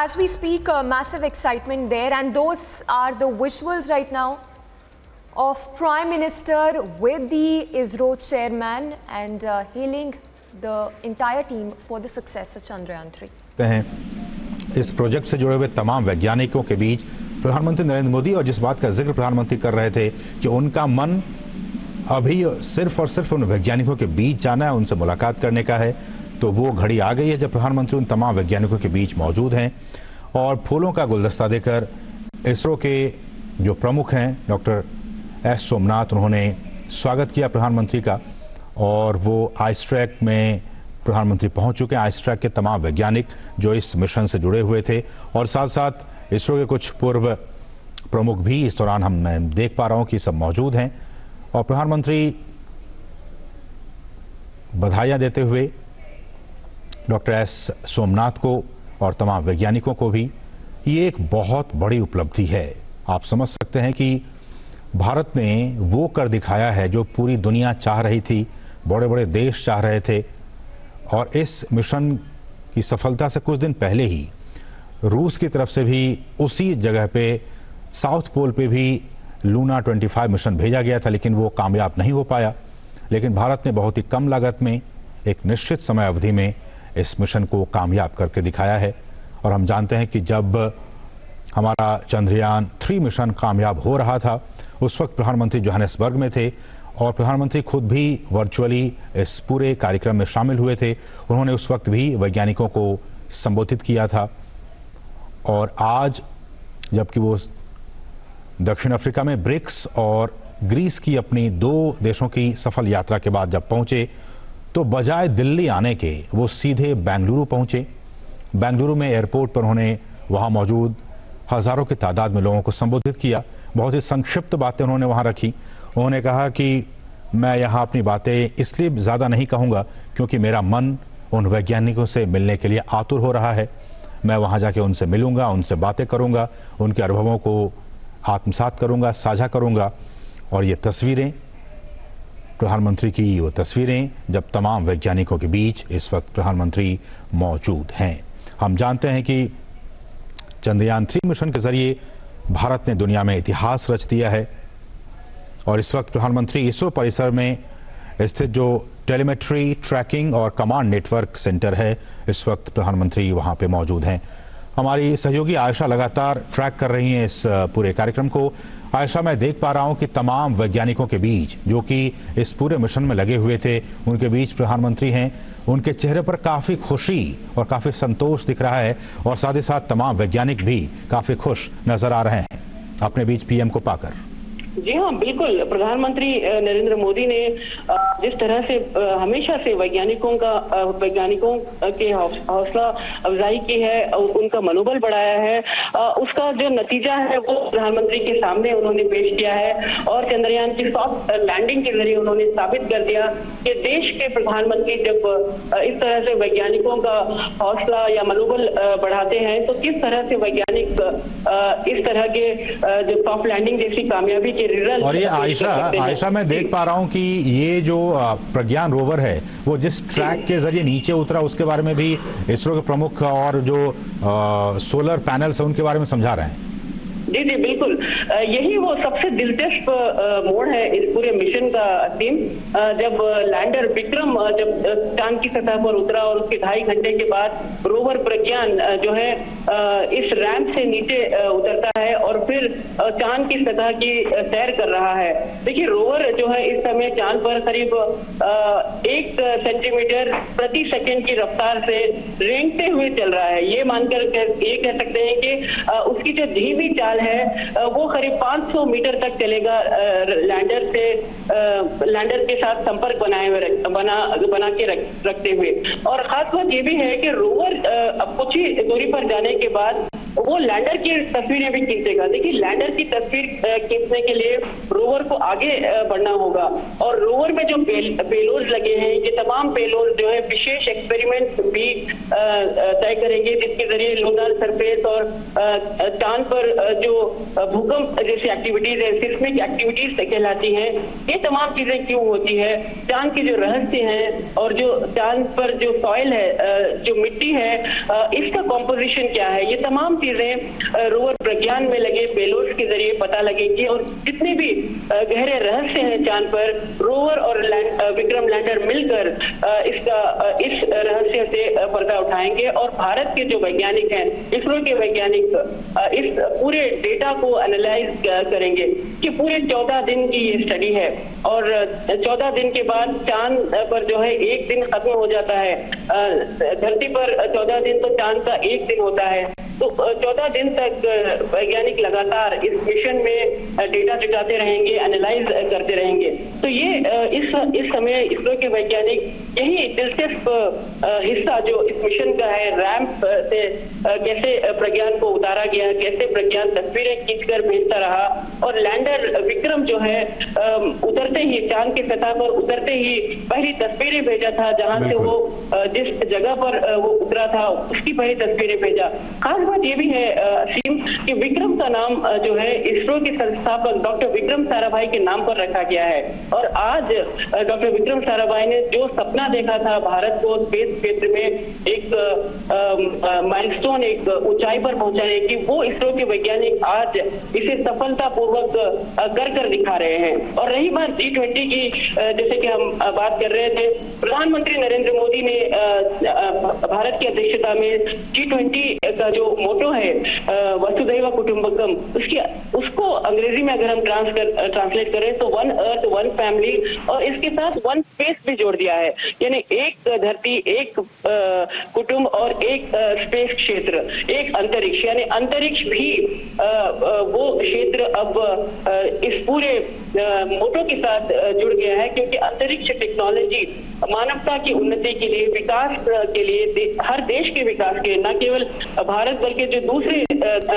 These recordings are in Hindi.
as we speak, massive excitement there, and those are the visuals right now of Prime Minister with the ISRO chairman and hailing the entire team for the success of Chandrayaan-3. इस प्रोजेक्ट से जुड़े हुए तमाम वैज्ञानिकों के बीच प्रधानमंत्री नरेंद्र मोदी और जिस बात का जिक्र प्रधानमंत्री कर रहे थे कि उनका मन अभी सिर्फ और सिर्फ उन वैज्ञानिकों के बीच जाना है, उनसे मुलाकात करने का है, तो वो घड़ी आ गई है जब प्रधानमंत्री उन तमाम वैज्ञानिकों के बीच मौजूद हैं और फूलों का गुलदस्ता देकर इसरो के जो प्रमुख हैं डॉक्टर एस सोमनाथ, उन्होंने स्वागत किया प्रधानमंत्री का और वो आइसट्रैक में प्रधानमंत्री पहुंच चुके हैं। आइसट्रैक के तमाम वैज्ञानिक जो इस मिशन से जुड़े हुए थे और साथ साथ इसरो के कुछ पूर्व प्रमुख भी इस दौरान मैं देख पा रहा हूं कि सब मौजूद हैं और प्रधानमंत्री बधाइयां देते हुए डॉक्टर एस सोमनाथ को और तमाम वैज्ञानिकों को भी। ये एक बहुत बड़ी उपलब्धि है। आप समझ सकते हैं कि भारत ने वो कर दिखाया है जो पूरी दुनिया चाह रही थी, बड़े बड़े देश चाह रहे थे। और इस मिशन की सफलता से कुछ दिन पहले ही रूस की तरफ से भी उसी जगह पे साउथ पोल पे भी लूना 25 मिशन भेजा गया था, लेकिन वो कामयाब नहीं हो पाया। लेकिन भारत ने बहुत ही कम लागत में एक निश्चित समय अवधि में इस मिशन को कामयाब करके दिखाया है। और हम जानते हैं कि जब हमारा चंद्रयान 3 मिशन कामयाब हो रहा था उस वक्त प्रधानमंत्री जोहानिसबर्ग में थे और प्रधानमंत्री खुद भी वर्चुअली इस पूरे कार्यक्रम में शामिल हुए थे। उन्होंने उस वक्त भी वैज्ञानिकों को संबोधित किया था। और आज जबकि वो दक्षिण अफ्रीका में ब्रिक्स और ग्रीस की अपनी 2 देशों की सफल यात्रा के बाद जब पहुंचे तो बजाय दिल्ली आने के वो सीधे बेंगलुरु पहुंचे। बेंगलुरु में एयरपोर्ट पर उन्होंने वहां मौजूद हज़ारों की तादाद में लोगों को संबोधित किया। बहुत ही संक्षिप्त बातें उन्होंने वहां रखी। उन्होंने कहा कि मैं यहाँ अपनी बातें इसलिए ज़्यादा नहीं कहूँगा क्योंकि मेरा मन उन वैज्ञानिकों से मिलने के लिए आतुर हो रहा है। मैं वहाँ जाके उनसे मिलूँगा, उनसे बातें करूँगा, उनके अनुभवों को आत्मसात करूँगा, साझा करूँगा। और ये तस्वीरें प्रधानमंत्री की वो तस्वीरें जब तमाम वैज्ञानिकों के बीच इस वक्त प्रधानमंत्री मौजूद हैं। हम जानते हैं कि चंद्रयान 3 मिशन के जरिए भारत ने दुनिया में इतिहास रच दिया है और इस वक्त प्रधानमंत्री इसरो परिसर में स्थित जो टेलीमेट्री, ट्रैकिंग और कमांड नेटवर्क सेंटर है, इस वक्त प्रधानमंत्री वहां पे मौजूद हैं। हमारी सहयोगी आयशा लगातार ट्रैक कर रही हैं इस पूरे कार्यक्रम को। आयशा, मैं देख पा रहा हूं कि तमाम वैज्ञानिकों के बीच जो कि इस पूरे मिशन में लगे हुए थे उनके बीच प्रधानमंत्री हैं। उनके चेहरे पर काफ़ी खुशी और काफ़ी संतोष दिख रहा है और साथ ही साथ तमाम वैज्ञानिक भी काफ़ी खुश नजर आ रहे हैं अपने बीच पीएम को पाकर। जी हाँ, बिल्कुल। प्रधानमंत्री नरेंद्र मोदी ने जिस तरह से हमेशा से वैज्ञानिकों के हौसला अफजाई की है, उनका मनोबल बढ़ाया है, उसका जो नतीजा है वो प्रधानमंत्री के सामने उन्होंने पेश किया है। और चंद्रयान की सॉफ्ट लैंडिंग के जरिए उन्होंने साबित कर दिया कि देश के प्रधानमंत्री जब इस तरह से वैज्ञानिकों का हौसला या मनोबल बढ़ाते हैं तो किस तरह से वैज्ञानिक इस तरह के जो सॉफ्ट लैंडिंग जैसी कामयाबी के। और ये आयशा मैं देख पा रहा हूं कि ये जो प्रज्ञान रोवर है वो जिस ट्रैक के जरिए नीचे उतरा उसके बारे में भी इसरो के प्रमुख और जो सोलर पैनल्स है उनके बारे में समझा रहे हैं। जी जी, बिल्कुल। यही वो सबसे दिलचस्प मोड़ है इस पूरे मिशन का थीम। जब लैंडर विक्रम जब चांद की सतह पर उतरा और उसके 2.5 घंटे के बाद रोवर प्रज्ञान जो है इस रैंप से नीचे उतरता है और फिर चांद की सतह की सैर कर रहा है। देखिए, रोवर जो है इस समय चांद पर करीब 1 सेंटीमीटर प्रति सेकंड की रफ्तार से रेंगते हुए चल रहा है। ये मानकर ये कह सकते हैं कि उसकी जो धीमी चाल है वो करीब 500 मीटर तक चलेगा लैंडर के साथ संपर्क बना के रखते हुए। और खास बात ये भी है कि रोवर अब कुछ ही दूरी पर जाने के बाद वो लैंडर की तस्वीरें भी खींचेगा। देखिए, लैंडर की तस्वीर खींचने के लिए रोवर को आगे बढ़ना होगा, और रोवर में जो पेलोड लगे हैं, ये तमाम पेलोड जो है विशेष एक्सपेरिमेंट भी तय करेंगे, जिसके जरिए लूनर सरफेस और चांद पर जो भूकंप जैसी एक्टिविटीज है, सिस्मिक एक्टिविटीज कहलाती हैं, ये तमाम चीजें क्यों होती है, चांद के जो रहस्य हैं और जो चांद पर जो सॉइल है, जो मिट्टी है, इसका कॉम्पोजिशन क्या है, ये तमाम चीजें रोवर प्रज्ञान में लगे पेलोड्स के जरिए पता लगेंगी। और जितने भी गहरे रहस्य हैं चांद पर, रोवर और विक्रम लैंडर मिलकर इस रहस्य से पर्दा उठाएंगे। और भारत के जो वैज्ञानिक हैं, इसरो के वैज्ञानिक इस पूरे डेटा को एनालाइज करेंगे कि पूरे 14 दिन की ये स्टडी है, और 14 दिन के बाद चांद पर जो है एक दिन खत्म हो जाता है। धरती पर 14 दिन तो चांद का एक दिन होता है, तो 14 दिन तक वैज्ञानिक लगातार इस मिशन में डेटा जुटाते रहेंगे, एनालाइज करते रहेंगे। तो ये इस समय इसरो के वैज्ञानिक यही दिलचस्प हिस्सा जो इस मिशन का है, रैंप से कैसे प्रज्ञान को उतारा गया, कैसे प्रज्ञान तस्वीरें खींचकर भेजता रहा, और लैंडर विक्रम जो है उतरते ही चांद की सतह पर उतरते ही पहली तस्वीरें भेजा था, जहां से वो जिस जगह पर वो उतरा था उसकी पहली तस्वीरें भेजा। खास बात ये भी है असीम कि विक्रम का नाम जो है इसरो के संस्थापक डॉक्टर विक्रम साराभाई के नाम पर रखा गया है। और आज डॉक्टर विक्रम साराभाई ने जो सपना देखा था भारत को स्पेस क्षेत्र में एक माइलस्टोन, एक ऊंचाई पर पहुंचाने की, वो इसरो के वैज्ञानिक आज इसे सफलतापूर्वक कर दिखा रहे हैं। और रही बात G20 की, जैसे कि हम बात कर रहे थे, प्रधानमंत्री नरेंद्र मोदी ने भारत की अध्यक्षता में G20 का जो मोटो है वसुधैव कुटुंबकम, उसको अंग्रेजी में अगर हम ट्रांसलेट करें तो वन अर्थ वन फैमिली, और इसके साथ वन स्पेस भी जोड़ दिया है, यानी एक धरती, एक कुटुंब और एक स्पेस क्षेत्र, एक अंतरिक्ष, यानी अंतरिक्ष भी वो क्षेत्र अब इस पूरे मोटो के साथ जुड़ गया है। क्योंकि अंतरिक्ष टेक्नोलॉजी मानवता की उन्नति के लिए, विकास के लिए, हर देश के विकास के लिए, न केवल भारत बल्कि जो दूसरे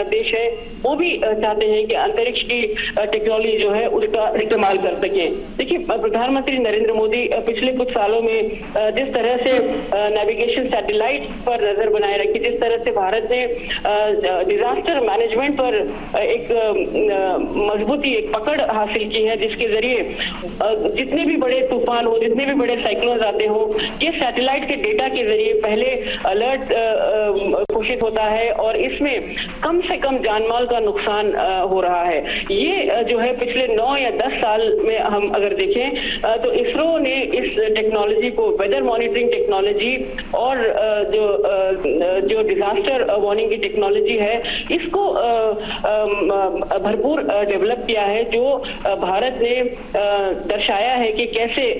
देश है वो भी चाहते हैं कि अंतरिक्ष की टेक्नोलॉजी जो है उसका इस्तेमाल कर सके। देखिए, प्रधानमंत्री नरेंद्र मोदी पिछले कुछ सालों में जिस तरह से नेविगेशन सैटेलाइट पर नजर बनाए रखी, जिस तरह से भारत ने डिजास्टर मैनेजमेंट पर एक मजबूती, एक पकड़ हासिल की है, जिसके जरिए जितने भी बड़े तूफान हो, जितने भी बड़े साइक्लोन आते हो, ये सैटेलाइट के डेटा के जरिए पहले अलर्ट घोषित होता है और इसमें कम से कम जानमाल का नुकसान हो रहा है। ये जो है पिछले 9 या 10 साल में हम अगर देखें तो इसरो ने इस टेक्नोलॉजी को, वेदर मॉनिटरिंग टेक्नोलॉजी और जो डिजास्टर वार्निंग की टेक्नोलॉजी है, इसको भरपूर डेवलप किया है, जो भारत ने दर्शाया है कि कैसे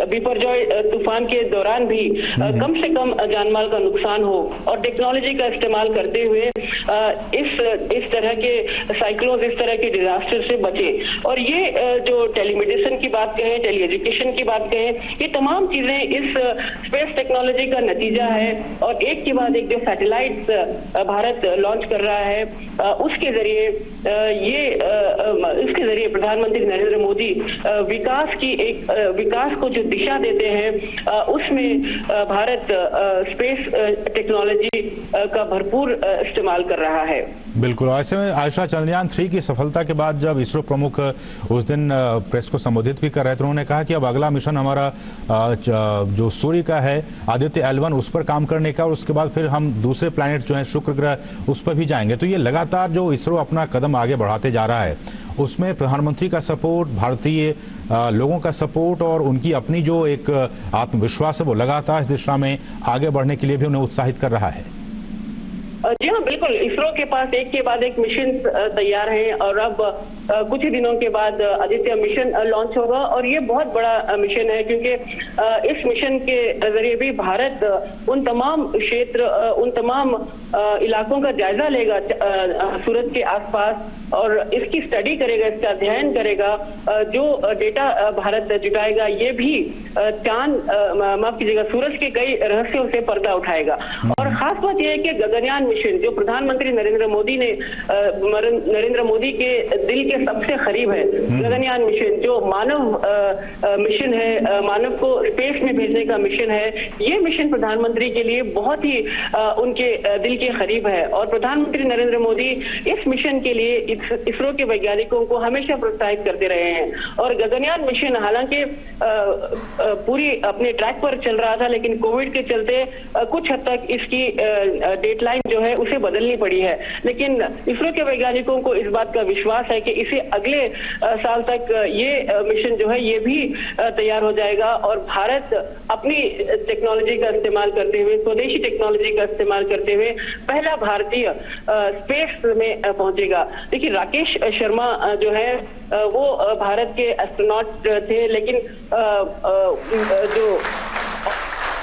बिपरजॉय तूफान के दौरान भी कम से कम जानमाल का नुकसान हो, और टेक्नोलॉजी का इस्तेमाल करते हुए इस तरह के साइक्लोन, इस तरह के डिजास्टर से बचे। और ये जो टेलीमेडिसिन की बात कहें, टेली एजुकेशन की बात कहें, ये तमाम चीजें इस स्पेस टेक्नोलॉजी का नतीजा है। और एक के बाद एक जो सैटेलाइट भारत लॉन्च कर रहा है, उसके जरिए प्रधानमंत्री नरेंद्र मोदी विकास को जो दिशा देते हैं, उसमें भारत स्पेस टेक्नोलॉजी का भरपूर इस्तेमाल कर रहा है। बिल्कुल। ऐसे में आयशा, चंद्रयान 3 की सफलता के बाद जब इसरो प्रमुख उस दिन प्रेस को संबोधित भी कर रहे थे, उन्होंने कहा कि अब अगला मिशन हमारा जो सूर्य का है, आदित्य L1, उस पर काम करने का, और उसके बाद फिर हम दूसरे प्लैनेट जो है शुक्र ग्रह, उस पर भी जाएंगे। तो ये लगातार जो इसरो अपना कदम आगे बढ़ाते जा रहा है, उसमें प्रधानमंत्री का सपोर्ट, भारतीय लोगों का सपोर्ट और उनकी अपनी जो एक आत्मविश्वास है, वो लगातार इस दिशा में आगे बढ़ने के लिए भी उन्हें उत्साहित कर रहा है। जी हाँ, बिल्कुल। इसरो के पास एक के बाद एक मिशन तैयार हैं, और अब कुछ ही दिनों के बाद आदित्य मिशन लॉन्च होगा, और ये बहुत बड़ा मिशन है, क्योंकि इस मिशन के जरिए भी भारत उन तमाम क्षेत्र, उन तमाम इलाकों का जायजा लेगा सूरज के आसपास, और इसकी स्टडी करेगा, इसका अध्ययन करेगा। जो डेटा भारत जुटाएगा, ये भी सूरज के कई रहस्यों से पर्दा उठाएगा। और खास बात यह है कि गगनयान मिशन जो प्रधानमंत्री नरेंद्र मोदी के दिल के सबसे करीब है, गगनयान मिशन जो मानव मिशन है, मानव को स्पेस में भेजने का मिशन है, ये मिशन प्रधानमंत्री के लिए बहुत ही उनके दिल के करीब है। और प्रधानमंत्री नरेंद्र मोदी इस मिशन के लिए इसरो के वैज्ञानिकों को हमेशा प्रोत्साहित करते रहे हैं। और गगनयान मिशन हालांकि पूरी अपने ट्रैक पर चल रहा था, लेकिन कोविड के चलते कुछ हद तक इसकी डेडलाइन जो है उसे बदलनी पड़ी है। लेकिन इसरो के वैज्ञानिकों को इस बात का विश्वास है कि इसे अगले साल तक ये मिशन जो है ये भी तैयार हो जाएगा और भारत अपनी टेक्नोलॉजी का इस्तेमाल करते हुए, स्वदेशी टेक्नोलॉजी का इस्तेमाल करते हुए पहला भारतीय स्पेस में पहुंचेगा। देखिए, राकेश शर्मा जो है वो भारत के एस्ट्रोनॉट थे, लेकिन जो